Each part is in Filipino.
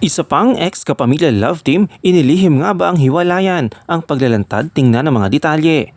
Isa pang ex-kapamilya love team, inilihim nga ba ang hiwalayan? Ang paglalantad, tingnan ang mga detalye.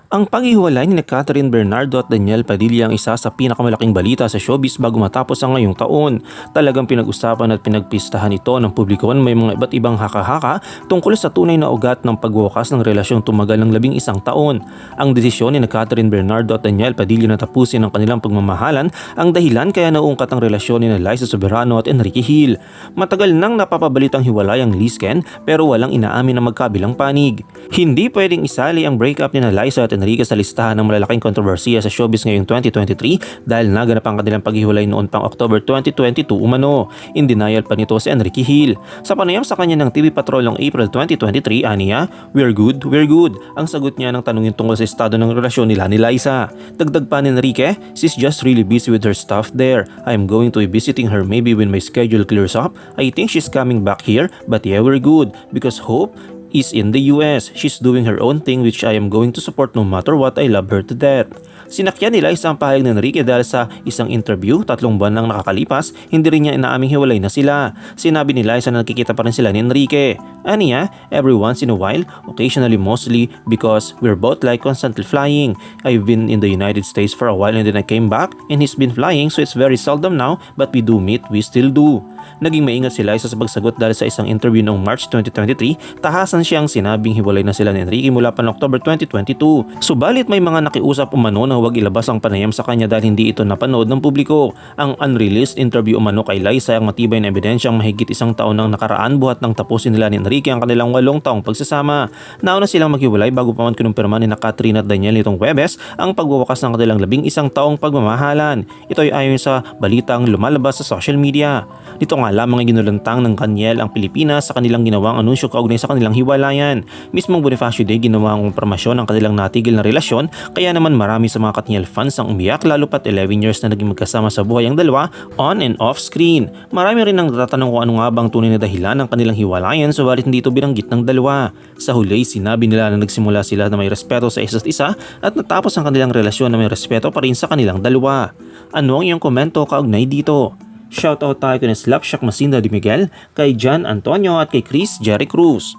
Ang paghihiwalay ni Catherine Bernardo at Daniel Padilla ang isa sa pinakamalaking balita sa showbiz bago matapos ang ngayong taon. Talagang pinag-usapan at pinagpistahan ito ng publiko. May mga iba't ibang haka-haka tungkol sa tunay na ugat ng pagwawakas ng relasyong tumagal ng 11 taon. Ang desisyon ni Catherine Bernardo at Daniel Padilla na tapusin ang kanilang pagmamahalan ang dahilan kaya naungkat ang relasyon ni Liza Soberano at Enrique Hill. Matagal nang napapabalitang hiwalay ang Lisken pero walang inaamin na magkabilang panig. Hindi pwedeng isali ang breakup ni Liza at Enrique sa listahan ng malalaking kontrobersiya sa showbiz ngayong 2023 dahil naganap ang kanilang paghiwalay noon pang October 2022 umano. In denial pa nito si Enrique Hill. Sa panayam sa kanya ng TV Patrol noong April 2023, aniya, "We're good, we're good." Ang sagot niya ng tanungin tungkol sa estado ng relasyon nila ni Liza. Dagdag pa ni Enrique, "She's just really busy with her stuff there. I'm going to be visiting her maybe when my schedule clears up. I think she's coming back here, but yeah, we're good because Hope is in the US. She's doing her own thing which I am going to support no matter what. I love her to death." Sinakyan nila isang pahayag ni Enrique dahil sa isang interview 3 buwan nang nakakalipas, hindi rin niya inaaming hiwalay na sila. Sinabi ni Liza na nakikita pa rin sila ni Enrique. Aniya, "Every once in a while, occasionally mostly because we're both like constantly flying. I've been in the United States for a while and then I came back and he's been flying so it's very seldom now but we do meet, we still do." Naging maingat si Liza sa pagsagot dahil sa isang interview noong March 2023, tahasan siyang sinabing hiwalay na sila ni Enrique mula pa noong October 2022. Subalit may mga nakiusap umano na huwag ilabas ang panayam sa kanya dahil hindi ito napanood ng publiko. Ang unreleased interview umano kay Liza ang matibay na ebidensyang mahigit 1 taon nang nakaraan buhat nang tapusin nila ni Enrique ang kanilang 8 taong pagsasama. Nauna silang maghiwalay bago pa man kinumpirma ni Catherine at Daniel nitong Huwebes ang pagwawakas ng kanilang 11 taong pagmamahalan. Ito ay ayon sa balitang lumalabas sa social media. Dito nga lamang ay ginulantang ng Kaniel ang Pilipinas sa kanilang ginawang anunsyo kaugnay sa kanilang hiwalayan. Mismong Bonifacio Day ginawa ang promosyon ng kanilang natigil na relasyon kaya naman marami sa mga Katniel fans ang umiyak lalo pat 11 years na naging magkasama sa buhay ang dalawa on and off screen. Marami rin ang natatanong kung ano nga bang tunay na dahilan ng kanilang hiwalayan subalit hindi ito binanggit ng dalawa. Sa huli sinabi nila na nagsimula sila na may respeto sa isa't isa at natapos ang kanilang relasyon na may respeto pa rin sa kanilang dalawa. Ano ang iyong komento kaugnay dito? Shoutout tayo kay Slapshock Masinda de Miguel, kay John Antonio at kay Chris Jerry Cruz.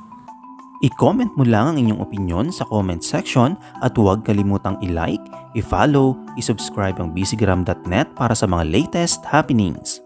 I-comment mo lang ang inyong opinion sa comment section at huwag kalimutang i-like, i-follow, i-subscribe ang bcgram.net para sa mga latest happenings.